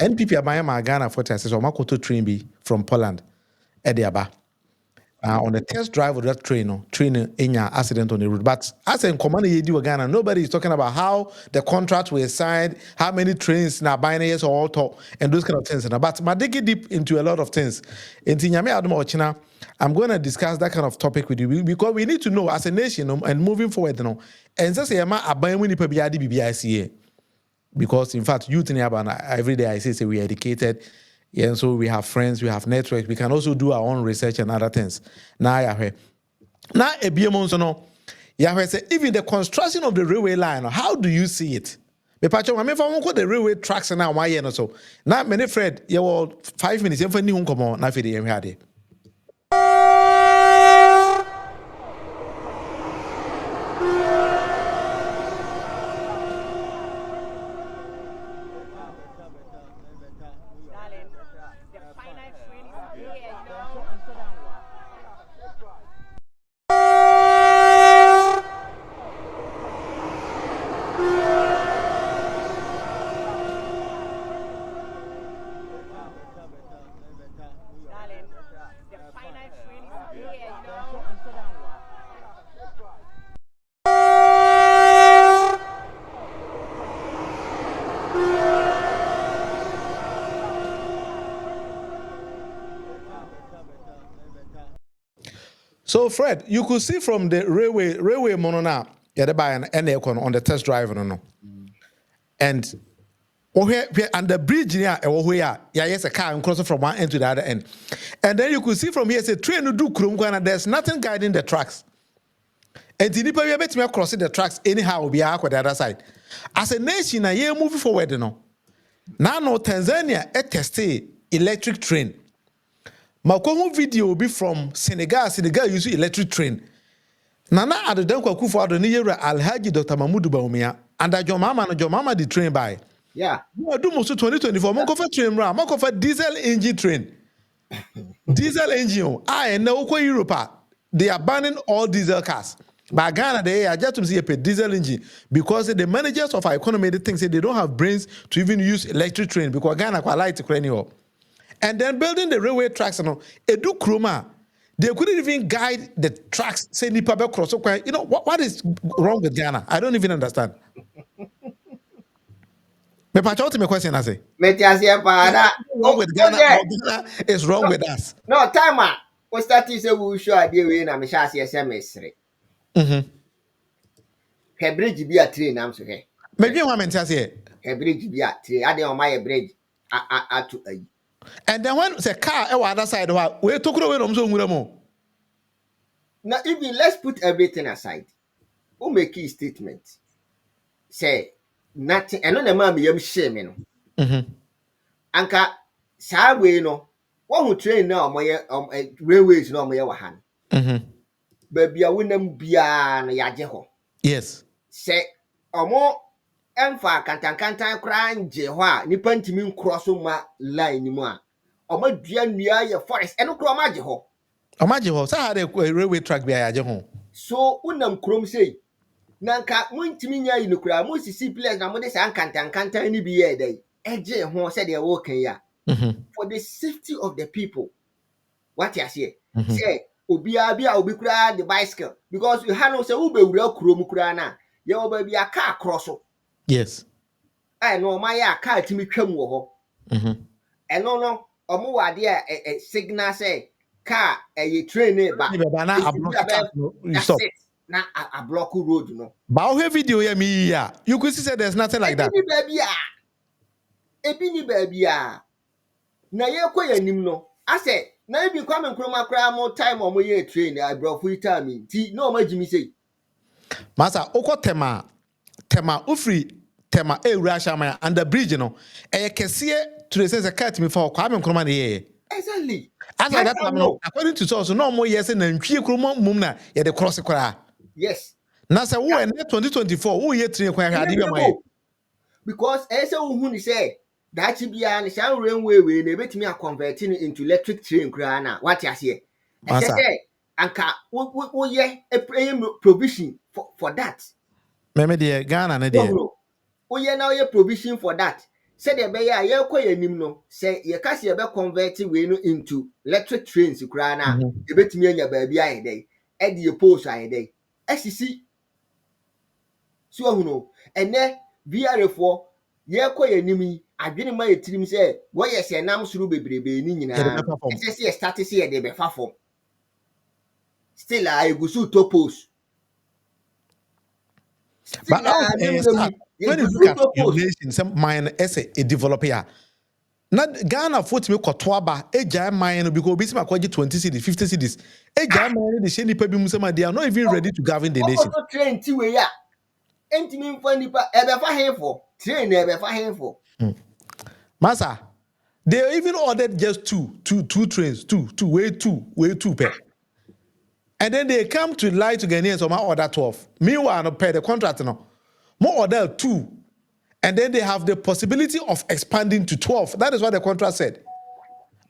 NPP aban ma Ghana for test so makoto train be from Poland e dey aba. On the test drive of that train in your accident on the road. But as in command you Ghana, nobody is talking about how the contract was signed, how many trains now buying years or auto, and those kind of things. But my digging deep into a lot of things. I'm going to discuss that kind of topic with you because we need to know as a nation and moving forward, and just say, because in fact, youth in Yabana, every day I say we are educated. Yeah, and so we have friends, we have networks, we can also do our own research and other things. Now, now, even the construction of the railway line, how do you see it? If I want the railway tracks now, why and so now, many Fred, you will 5 minutes. If anyone come on, now for the MHD. So, Fred, you could see from the railway monona, on the test drive, no. And the bridge here, yes, a car and crossing from one end to the other end. And then you could see from here, it's a train to do Krum, there's nothing guiding the tracks. And the people bet me crossing the tracks anyhow, be out the other side. As a nation, a year moving forward, Now, Tanzania, a tested electric train. Makomo video will be from Senegal. Senegal use electric train. Nana at the Denko Kufu Adonira Alhaji Dr. Mahmoud Baumia and your mama the train by. Yeah. You do most 2024. Moko for train ram. Moko for diesel engine train. Diesel engine. And now Europe. They are banning all diesel cars. But Ghana, they are just to see a diesel engine because the managers of our economy they think they don't have brains to even use electric train because Ghana quite like to train you. And then building the railway tracks, Edu Kroma, they couldn't even guide the tracks. Say Nipabe cross. You know what is wrong with Ghana? I don't even understand. Me pacha me question I say. Wrong with Ghana. Ghana is wrong with us. No time. We start to say we show idea we na me sha say SMS3. He bridge be a train am so he. Maybe one man say. He bridge be a train. Ade on my bridge. To and then when the car other side, we took away from now, even let's put everything aside. Who make a statement? Say nothing. And on the man be shame, Anka Sawe no. One who train now, my railways no my hand. Baby, I wouldn't be an yajeho. Yes. Say more. Emfa kantankantan kra nje ho a nipa ntimi cross ma line mu a omadua nnua ye forest eno kro ma je ho say how the railway track be aje ho so unam krom sei nanka muntimi nya yi nokura mu sisi place na mo de san kantankantan ni bi ye dai eje ho se de wo kan ya for the safety of the people what you say say obia bia obi kura the bicycle because you have no say ube wura krom kura na ye oba bia car cross. Yes. I know my car timi twam wo ho. And no omo wade a signal say car a train ba. Stop. Na a block road no. But how video me you could see there's nothing like that. Ebi ni baby a. Na ye kwa nim no. I say na ebi kwame nkroma kra more time omo ye train I bro full time ti no ma jimi say. Masa okotema tema ufri tema Russia and the bridge kesiye to say a cat me for Kwame Nkrumah ye. Exactly. As like that no according to source no more yes na ntwie Nkrumah mum na ye de cross kwara. Yes. Na say wo en 2024 wo ye train kwa hade bi mai. Because say wo ni say that bia na shan railway we na betimi a convert into electric train kra na what you say. I say anka wo ye a provision for that. Meme de Ghana na de. Oh yeah, now you provision for that. said the bear ye quay no say ye cast ye be converting we no into electric trains crana e betimi anya baabi aye dey e de post aye dey asisi so ahuno ene VRF ye quay nimi adwene ma yetirim say wo ye se nam suru bebrebe ni nyina e say start say ye de be fafo still I go so to post. But when you look at your nation, some mine as a developer, not Ghana foot me kotoaba, a jam mine because be some 20 cities, 50 cities. A jam mine, the shady people, they are not even ready to govern the nation. Train to ya. Ain't mean for nipa, ever for him for train, ever for him for. Massa, they even ordered just two trains, way two pair. And then they come to lie to Ghanaians, so my order 12. Meanwhile, no pay the contract no. More order 2. And then they have the possibility of expanding to 12. That is what the contract said.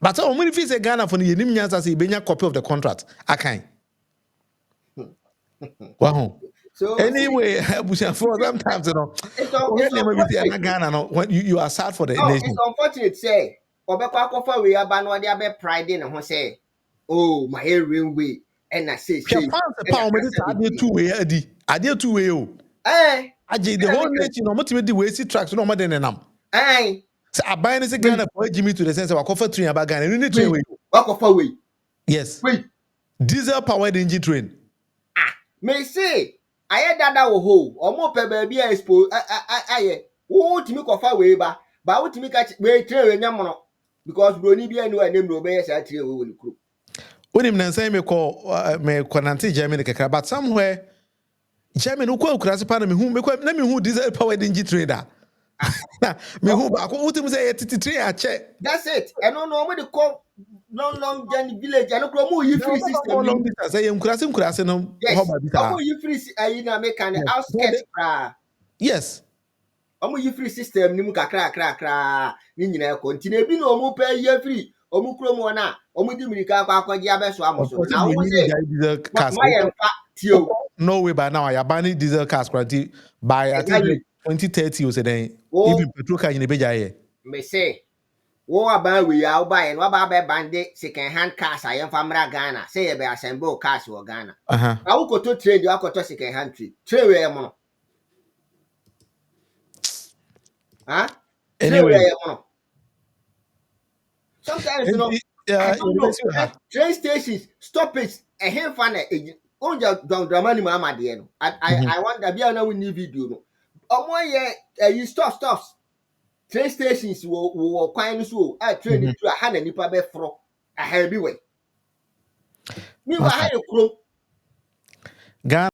But so many fees Ghana for the Yenimians as a copy of the contract. I can't. Wow. So anyway, for sometimes you know, when you are sad for the nation. It's unfortunate, say, Obekwa we are banwadi abe pride in and say, oh, my railway. And I say, I did 2 way, I did 2 way. I did the whole nation, no matter the way see tracks, no more than an Aye. So I buy this Ghana for Jimmy to the sense of a coffee train about Ghana. You need to walk off away. Yes. Wait. Diesel powered engine train. May say, I had that ho, or more per baby expo. I won't make off away, but what to make a way train yamono because Brony be no name no bears at you. When him say me call me Konanti Germany, but somewhere Germany who call Krasipan me who me who diesel powered engine trader. Me who back what him say 33 a check. That's it. I don't know what they call long journey village. I don't know you free system. Long distance. I am Krasin no. Yes. You free in American outskirts. Yes. You free system ni mu kakra ni nyina continue bi na omu pay year free omu kromo na omu di mirika akwaji abeso amoso na wo say no way by now I ban diesel cars by I think 2030 or say even petrol car in beja here me say wo aba we ya buy no aba be bande second hand cars ayen famra Ghana say e be assemble cars wo Ghana na wo koto trade you koto second hand trade we mo anyway sometimes you know train stations stoppage a hand fan don't drama ni mama de no I wonder bia na we need video no omo ye you stops train stations wo kwan no so train ni ha na nipa be fro a ha bi we mi wa ha e kro